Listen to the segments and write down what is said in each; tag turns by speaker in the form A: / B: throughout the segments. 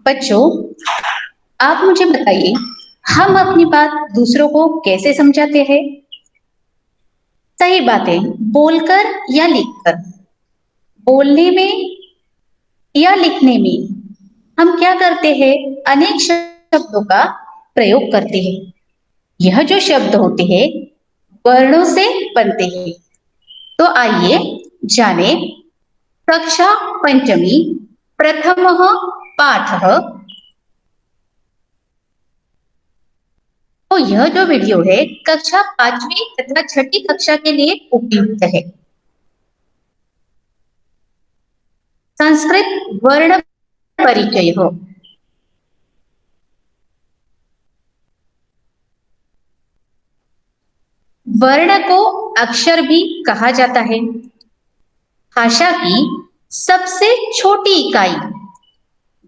A: बच्चों, आप मुझे बताइए, हम अपनी बात दूसरों को कैसे समझाते हैं? सही बात है, बोलकर या लिखकर। बोलने में या लिखने में हम क्या करते हैं? अनेक शब्दों का प्रयोग करते हैं। यह जो शब्द होते हैं, वर्णों से बनते हैं। तो आइए जाने कक्षा पंचमी प्रथमः पाठः। तो यह जो वीडियो है कक्षा पांचवी तथा छठी कक्षा के लिए उपयुक्त है। संस्कृत वर्ण परिचय हो। वर्ण को अक्षर भी कहा जाता है। भाषा की सबसे छोटी इकाई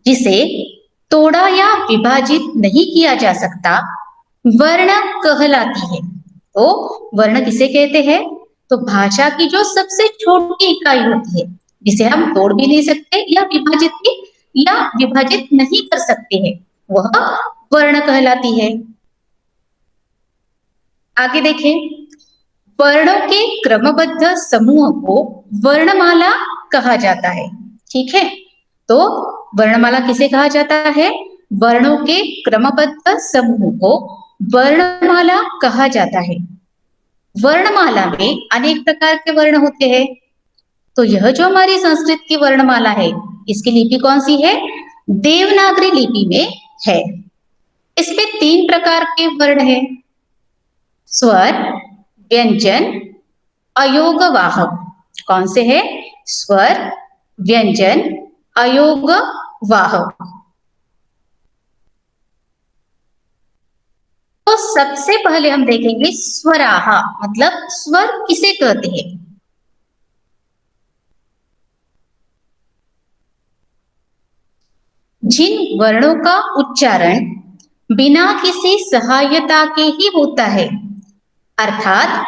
A: जिसे तोड़ा या विभाजित नहीं किया जा सकता, वर्ण कहलाती है। तो वर्ण किसे कहते हैं? तो भाषा की जो सबसे छोटी इकाई होती है, जिसे हम तोड़ भी नहीं सकते या विभाजित नहीं कर सकते हैं, वह वर्ण कहलाती है। आगे देखें, वर्णों के क्रमबद्ध समूह को वर्णमाला कहा जाता है। ठीक है, तो वर्णमाला किसे कहा जाता है? वर्णों के क्रमबद्ध समूह को वर्णमाला कहा जाता है। वर्णमाला में अनेक प्रकार के वर्ण होते हैं। तो यह जो हमारी संस्कृत की वर्णमाला है, इसकी लिपि कौन सी है? देवनागरी लिपि में है। इसमें तीन प्रकार के वर्ण हैं: स्वर, व्यंजन, अयोगवाहक। कौन से है? स्वर, व्यंजन, अयोगवाहक। तो सबसे पहले हम देखेंगे स्वराहा, मतलब स्वर किसे कहते हैं। जिन वर्णों का उच्चारण बिना किसी सहायता के ही होता है, अर्थात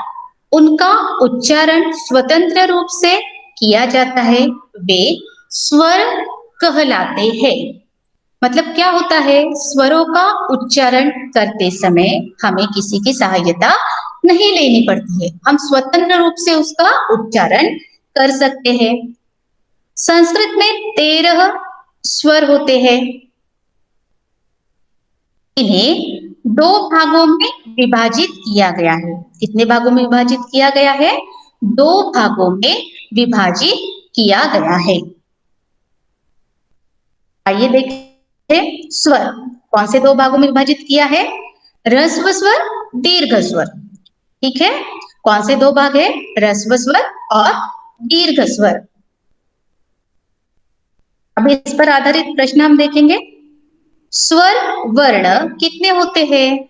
A: उनका उच्चारण स्वतंत्र रूप से किया जाता है, वे स्वर कहलाते हैं। मतलब क्या होता है? स्वरों का उच्चारण करते समय हमें किसी की सहायता नहीं लेनी पड़ती है, हम स्वतंत्र रूप से उसका उच्चारण कर सकते हैं। संस्कृत में 13 स्वर होते हैं। इन्हें दो भागों में विभाजित किया गया है। कितने भागों में विभाजित किया गया है? दो भागों में विभाजित किया गया है। आइए देखें, स्वर कौन से दो भागों में विभाजित किया है? ह्रस्व स्वर, दीर्घ स्वर। ठीक है, कौन से दो भाग है? ह्रस्व स्वर और दीर्घ स्वर। अब इस पर आधारित प्रश्न हम देखेंगे। स्वर वर्ण कितने होते हैं?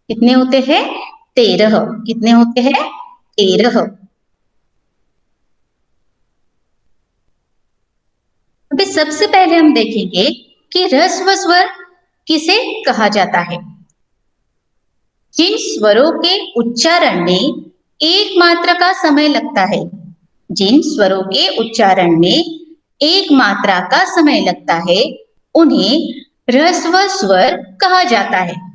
A: कितने होते हैं? 13। कितने होते हैं? 13। अभी सबसे पहले हम देखेंगे कि ह्रस्व स्वर किसे कहा जाता है। जिन स्वरों के उच्चारण में एक मात्रा का समय लगता है, जिन स्वरों के उच्चारण में एक मात्रा का समय लगता है, उन्हें ह्रस्व स्वर कहा जाता है।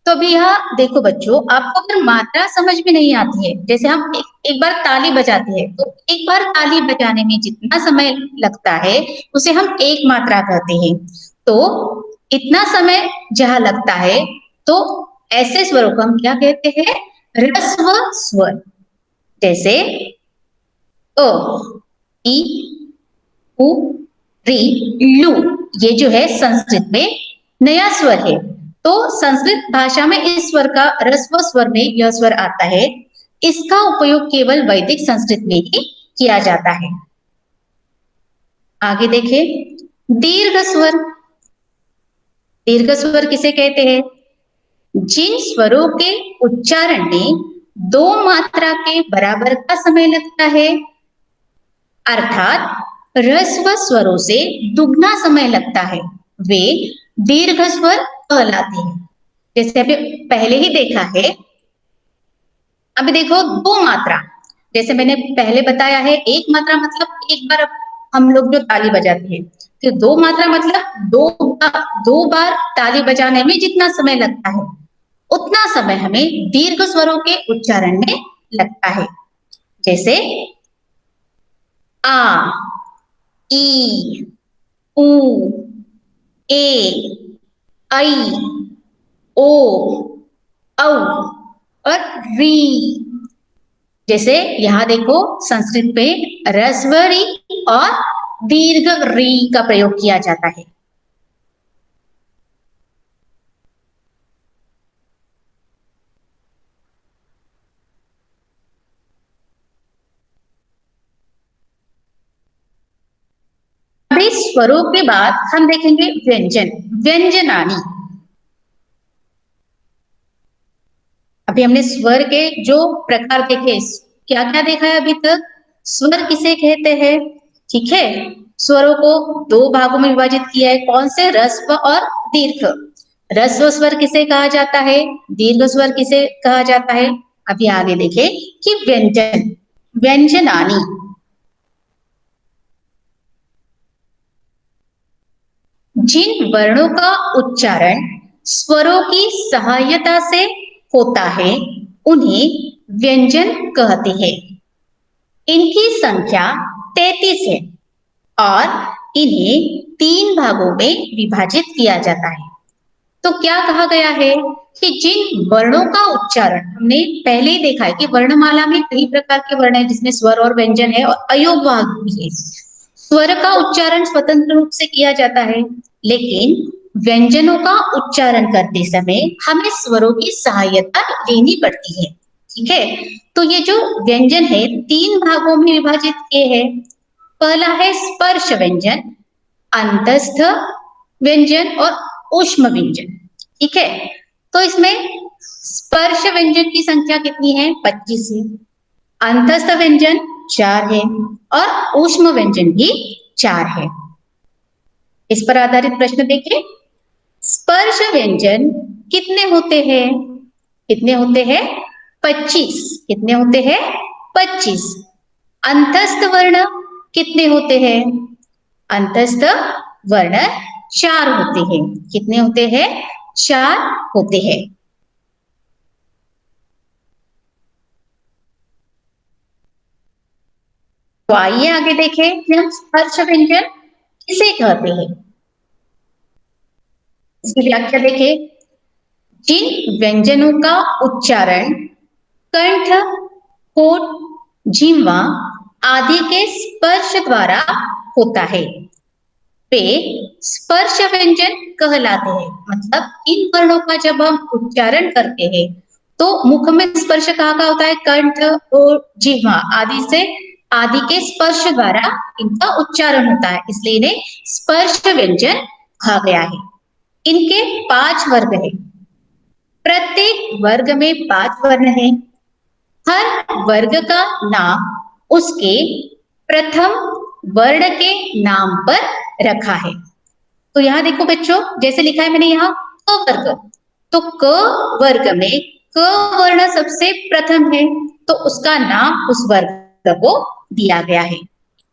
A: तो अभी यहाँ देखो बच्चों, आपको अगर मात्रा समझ में नहीं आती है, जैसे हम एक बार ताली बजाते हैं, तो एक बार ताली बजाने में जितना समय लगता है उसे हम एक मात्रा कहते हैं। तो इतना समय जहां लगता है, तो ऐसे स्वरों को हम क्या कहते हैं? ह्रस्व स्वर। जैसे अ, ई, उ, री, लू। ये जो है संस्कृत में नया स्वर है। तो संस्कृत भाषा में इस स्वर का, ह्रस्व स्वर में यह स्वर आता है। इसका उपयोग केवल वैदिक संस्कृत में ही किया जाता है। आगे देखें, दीर्घ स्वर। दीर्घ स्वर किसे कहते हैं? जिन स्वरों के उच्चारण में दो मात्रा के बराबर का समय लगता है, अर्थात ह्रस्व स्वरों से दुगना समय लगता है, वे दीर्घ स्वर कहलाते हैं। जैसे अभी पहले ही देखा है। अभी देखो, दो मात्रा, जैसे मैंने पहले बताया है, एक मात्रा मतलब एक बार हम लोग जो ताली बजाते हैं, तो दो मात्रा मतलब दो बार ताली बजाने में जितना समय लगता है उतना समय हमें दीर्घ स्वरों के उच्चारण में लगता है। जैसे आ, ई, उ, ए, ऐ, ओ, औ और री। जैसे यहाँ देखो संस्कृत पे ह्रस्व री और दीर्घ री का प्रयोग किया जाता है। अभी स्वरों के बाद हम देखेंगे व्यंजन, व्यंजनानी। अभी हमने स्वर के जो प्रकार देखे, क्या क्या देखा है अभी तक? स्वर किसे कहते हैं? ठीक है, स्वरों को दो भागों में विभाजित किया है, कौन से? ह्रस्व और दीर्घ। ह्रस्व स्वर किसे कहा जाता है? दीर्घ स्वर किसे कहा जाता है? अभी आगे देखें कि व्यंजन, व्यंजनानी। जिन वर्णों का उच्चारण स्वरों की सहायता से होता है उन्हें व्यंजन कहते हैं। इनकी संख्या 33 है और इन्हें 3 भागों में विभाजित किया जाता है। तो क्या कहा गया है कि जिन वर्णों का उच्चारण, हमने पहले ही देखा है कि वर्णमाला में कई प्रकार के वर्ण है जिसमें स्वर और व्यंजन है और अयोगवाग भी है। स्वर का उच्चारण स्वतंत्र रूप से किया जाता है, लेकिन व्यंजनों का उच्चारण करते समय हमें स्वरों की सहायता लेनी पड़ती है। ठीक है, तो ये जो व्यंजन है 3 भागों में विभाजित किए हैं। पहला है स्पर्श व्यंजन, अंतस्थ व्यंजन और ऊष्म व्यंजन। ठीक है, तो इसमें स्पर्श व्यंजन की संख्या कितनी है? 25 है। अंतस्थ व्यंजन 4 है और ऊष्म व्यंजन भी 4 है। इस पर आधारित प्रश्न देखिए, स्पर्श व्यंजन कितने होते हैं? कितने होते हैं? 25। कितने होते हैं? 25। अंतस्थ वर्ण कितने होते हैं? अंतस्थ वर्ण 4 होते हैं। कितने होते हैं? 4 होते हैं। तो आइए आगे देखें कि हम स्पर्श व्यंजन किसे कहते हैं। इसकी व्याख्या देखें, जिन व्यंजनों का उच्चारण कंठ, होठ, जीवा आदि के स्पर्श द्वारा होता है वे स्पर्श व्यंजन कहलाते हैं। मतलब इन वर्णों का जब हम उच्चारण करते हैं तो मुख में स्पर्श कहाँ का होता है? कंठ और जीवा आदि से, आदि के स्पर्श द्वारा इनका उच्चारण होता है, इसलिए इन्हें स्पर्श व्यंजन कहा गया है। इनके 5 वर्ग है, प्रत्येक वर्ग में 5 वर्ण है। हर वर्ग का नाम उसके प्रथम वर्ण के नाम पर रखा है। तो यहाँ देखो बच्चों, जैसे लिखा है मैंने यहाँ क वर्ग, तो क वर्ग में क वर्ण सबसे प्रथम है, तो उसका नाम उस वर्ग को दिया गया है।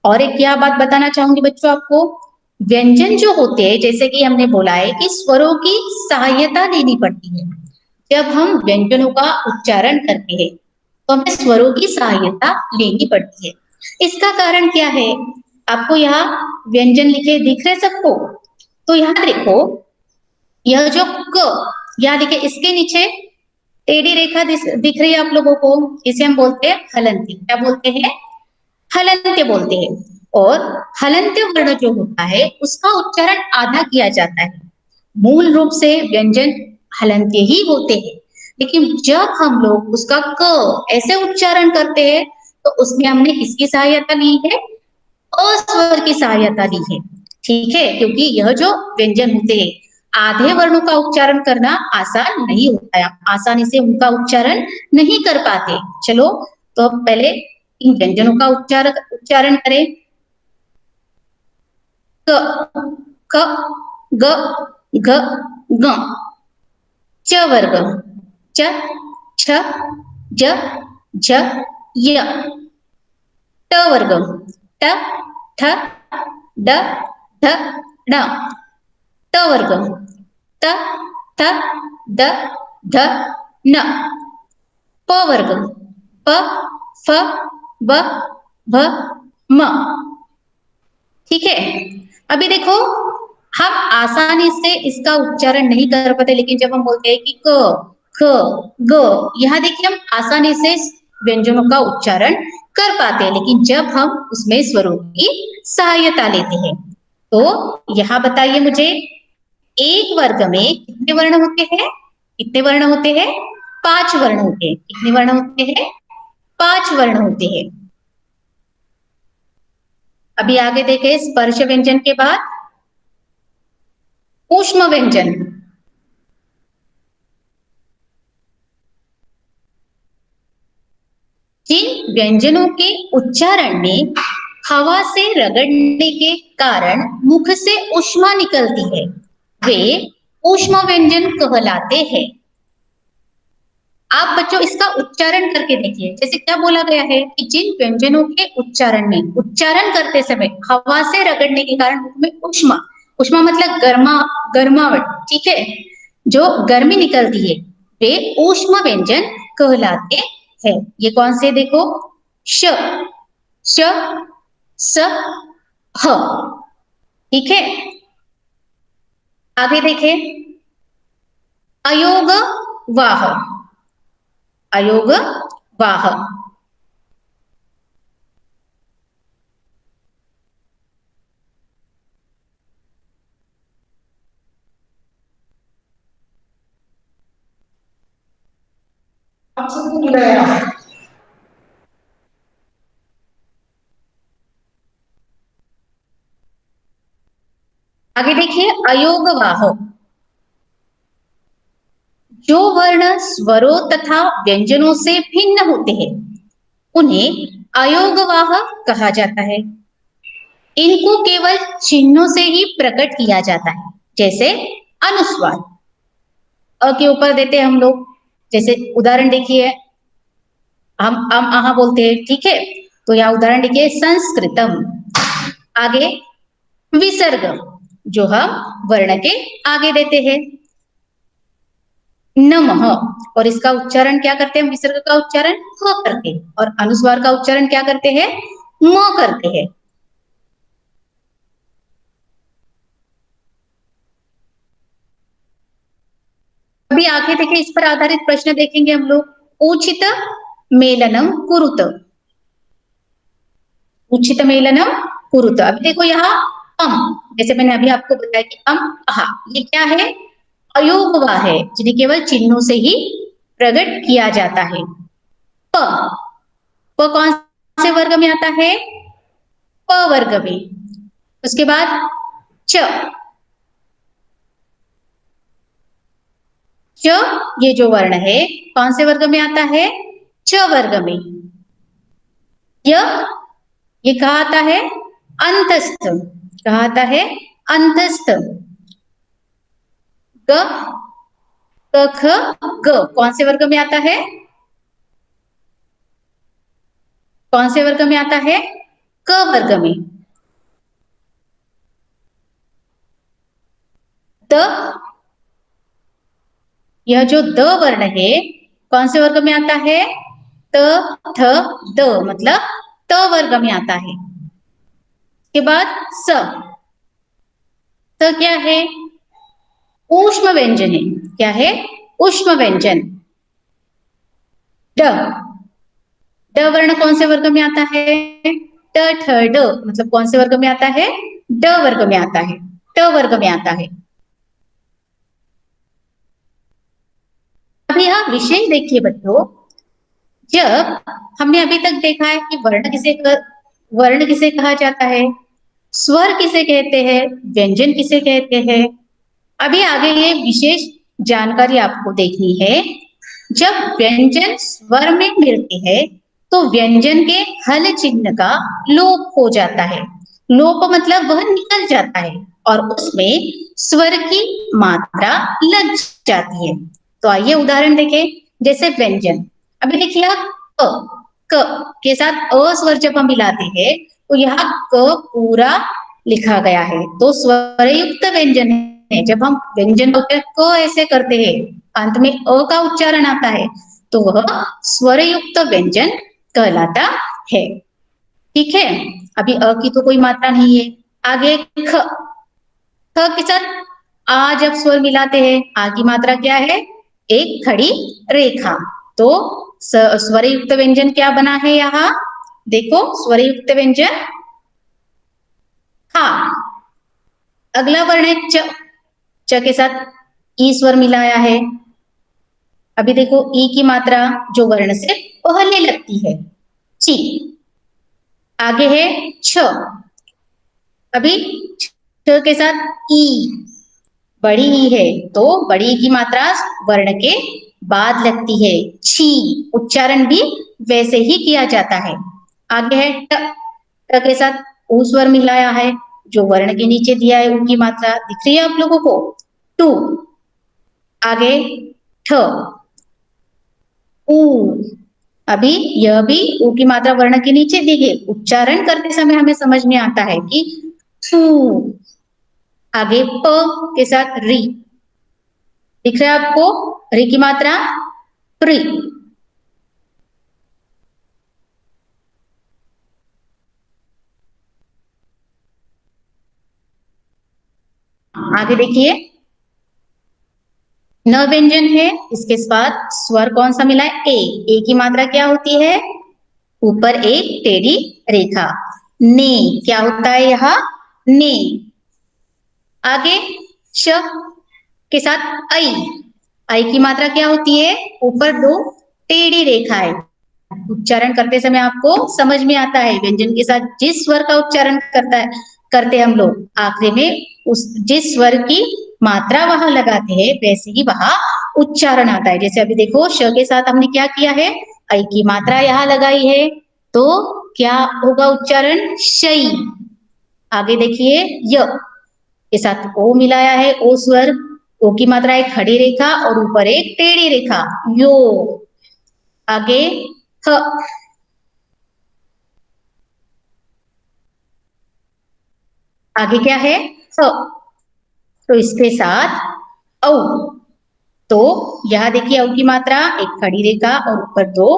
A: और एक क्या बात बताना चाहूंगी बच्चों आपको, व्यंजन जो होते हैं जैसे कि हमने बोला है कि स्वरों की सहायता लेनी पड़ती है। जब हम व्यंजनों का उच्चारण करते हैं तो हमें स्वरों की सहायता लेनी पड़ती है। इसका कारण क्या है? आपको यहाँ व्यंजन लिखे दिख रहे सबको? तो यहाँ देखो, यह जो क, यहाँ देखिए इसके नीचे टेढ़ी रेखा दिख रही है आप लोगों को, इसे हम बोलते हैं हलंती। क्या बोलते हैं? हलंत्य बोलते हैं। और हलंत्य वर्ण जो होता है उसका उच्चारण आधा किया जाता है। मूल रूप से व्यंजन हलंत्य ही होते हैं, लेकिन जब हम लोग उसका क ऐसे उच्चारण करते हैं तो उसमें हमने किसकी सहायता ली है? अस्वर की सहायता ली है। ठीक है, क्योंकि यह जो व्यंजन होते हैं आधे वर्णों का उच्चारण करना आसान नहीं होता है, आसानी से उनका उच्चारण नहीं कर पाते। चलो, तो अब पहले इन व्यंजनों का उच्चारण करें। क, ख, ग, घ, ङ। च वर्ग, च, छ, ज, झ, य। ट वर्ग, ट, ठ, ड ढ ण, त वर्ग, त थ द ध न, प वर्ग, प फ ब भ म। ठीक है, अभी देखो हम आसानी से इसका उच्चारण नहीं कर पाते, लेकिन जब हम बोलते हैं कि क ख ग, यहाँ देखिए हम आसानी से व्यंजनों का उच्चारण कर पाते हैं, लेकिन जब हम उसमें स्वरों की सहायता लेते हैं। तो यहाँ बताइए मुझे, एक वर्ग में कितने वर्ण होते हैं? कितने वर्ण होते हैं? 5 वर्ण होते हैं। कितने वर्ण होते हैं? 5 वर्ण होते हैं। अभी आगे देखें, स्पर्श व्यंजन के बाद ऊष्म व्यंजन। जिन व्यंजनों के उच्चारण में हवा से रगड़ने के कारण मुख से ऊष्मा निकलती है, वे ऊष्म व्यंजन कहलाते हैं। आप बच्चों इसका उच्चारण करके देखिए, जैसे क्या बोला गया है कि जिन व्यंजनों के उच्चारण में, उच्चारण करते समय हवा से रगड़ने के कारण मुख में ऊष्मा, ऊष्मा मतलब गर्मावट, ठीक है, जो गर्मी निकलती है, वे ऊष्म व्यंजन कहलाते हैं। ये कौन से देखो, श, श, स, ह। ठीक है, आगे देखें, अयोग वाह, अयोग वाह। आगे देखिए, अयोगवाह, जो वर्ण स्वरों तथा व्यंजनों से भिन्न होते हैं, उन्हें अयोगवाह कहा जाता है। इनको केवल चिन्हों से ही प्रकट किया जाता है, जैसे अनुस्वार, अ के ऊपर देते हैं हम लोग, जैसे उदाहरण देखिए, हम आहा बोलते हैं, ठीक है, तो यहाँ उदाहरण देखिए, संस्कृतम। आगे विसर्ग, जो हम वर्ण के आगे देते हैं, नमः, और इसका उच्चारण क्या करते हैं? विसर्ग का उच्चारण ह करते हैं, और अनुस्वार का उच्चारण क्या करते हैं? म करते हैं। अभी आगे देखिए, इस पर आधारित प्रश्न देखेंगे हम लोग। उचित मेलनम कुरुत, उचित मेलनम कुरुत। अभी देखो यहाँ अम, जैसे मैंने अभी आपको बताया कि अम अहा, ये क्या है? अयोगवा है, जिन्हें केवल चिन्हों से ही प्रकट किया जाता है। प, प कौन से वर्ग में आता है? प वर्ग में। उसके बाद च, च, ये जो वर्ण है कौन से वर्ग में आता है? च वर्ग में। य, ये कहा आता है? अंतस्थ, कहा आता है? अंतस्थ। ग, क, ख, ग कौन से वर्ग में आता है? कौन से वर्ग में आता है? क वर्ग में। द, यह जो द वर्ण है कौन से वर्ग में आता है? त, थ, द, मतलब त वर्ग में आता है। के बाद स, स क्या है? ऊष्म व्यंजन है। क्या है? ऊष्म व्यंजन। ड, ड वर्ण कौन से वर्ग में आता है? ट, ठ, ड, मतलब कौन से वर्ग में आता है? ड वर्ग में आता है, ट वर्ग में आता है। अभी यहाँ विशेष देखिए बच्चों, जब हमने अभी तक देखा है कि वर्ण किसे कहा जाता है, स्वर किसे कहते हैं, व्यंजन किसे कहते हैं, अभी आगे ये विशेष जानकारी आपको देखनी है। जब व्यंजन स्वर में मिलते हैं तो व्यंजन के हल चिन्ह का लोप हो जाता है। लोप मतलब वह निकल जाता है और उसमें स्वर की मात्रा लग जाती है। तो आइए उदाहरण देखें, जैसे व्यंजन। अभी देखिए, क, क के साथ अ स्वर जब हम मिलाते हैं तो यहाँ क पूरा लिखा गया है। तो स्वरयुक्त व्यंजन है, जब हम व्यंजन को ऐसे करते हैं, अंत में अ का उच्चारण आता है, तो वह स्वरयुक्त व्यंजन कहलाता है। ठीक है, अभी अ की तो कोई मात्रा नहीं है। आगे ख, ख के साथ आ जब स्वर मिलाते हैं, आ की मात्रा क्या है? एक खड़ी रेखा। तो स्वरयुक्त व्यंजन क्या बना है यहाँ? देखो स्वरयुक्त व्यंजन, हाँ, अगला वर्ण है च, च के साथ ई स्वर मिलाया है। अभी देखो ई की मात्रा जो वर्ण से पहले लगती है, ची। आगे है छ, अभी छ के साथ ई, बड़ी ई है, तो बड़ी ई की मात्रा वर्ण के बाद लगती है, छी। उच्चारण भी वैसे ही किया जाता है। आगे है ट, ट के साथ ऊ स्वर मिलाया है, जो वर्ण के नीचे दिया है, उनकी मात्रा दिख रही है आप लोगों को? टू। आगे ठ, ऊ, अभी यह भी ऊ की मात्रा वर्ण के नीचे दी गई, उच्चारण करते समय हमें समझ में आता है कि फू। आगे प के साथ री, दिख रहा है आपको? री की मात्रा प्री। आगे देखिए, न व्यंजन है, इसके बाद स्वर कौन सा मिला है? ए। ए की मात्रा क्या होती है? ऊपर एक टेढ़ी रेखा, ने। क्या होता है यहाँ? ने। आगे श के साथ आई, आई की मात्रा क्या होती है? ऊपर दो टेढ़ी रेखाएं। उच्चारण करते समय आपको समझ में आता है, व्यंजन के साथ जिस स्वर का उच्चारण करते हम लोग, आखिरी में उस जिस स्वर की मात्रा वहां लगाते हैं, वैसे ही वहां उच्चारण आता है। जैसे अभी देखो श के साथ हमने क्या किया है? आई की मात्रा यहाँ लगाई है, तो क्या होगा उच्चारण? शई। आगे देखिए य के साथ ओ मिलाया है, ओ स्वर, ओ की मात्रा एक खड़ी रेखा और ऊपर एक टेढ़ी रेखा, यो। आगे ह, आगे क्या है? स, तो इसके साथ औ, तो यहां देखिए औ की मात्रा एक खड़ी रेखा और ऊपर दो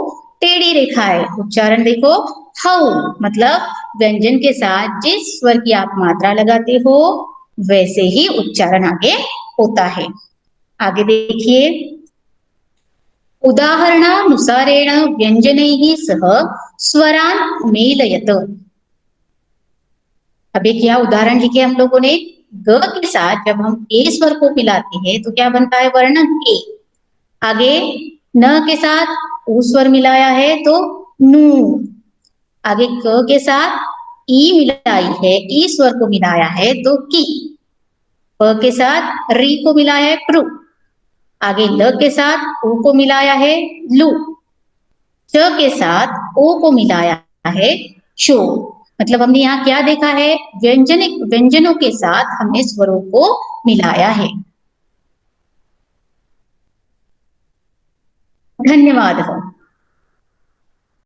A: टेढ़ी रेखा है। उच्चारण देखो, हऊ, मतलब व्यंजन के साथ जिस स्वर की आप मात्रा लगाते हो, वैसे ही उच्चारण आगे होता है। आगे देखिए, उदाहरणानुसारेण व्यंजनैः सह स्वरान् मेलयत। अभी क्या उदाहरण लिखे हम लोगों ने? ग के साथ जब हम ए स्वर को मिलाते हैं, तो क्या बनता है? वर्ण ए। आगे न के साथ ऊ स्वर मिलाया है, तो नू। आगे क के साथ ई मिलाई है, ई स्वर को मिलाया है, तो की। प के साथ री को मिलाया है, प्रू। आगे ल के साथ ऊ को मिलाया है, लू। च के साथ ओ को मिलाया है, शो। मतलब हमने यहाँ क्या देखा है? व्यंजनों के साथ हमने स्वरों को मिलाया है। धन्यवाद।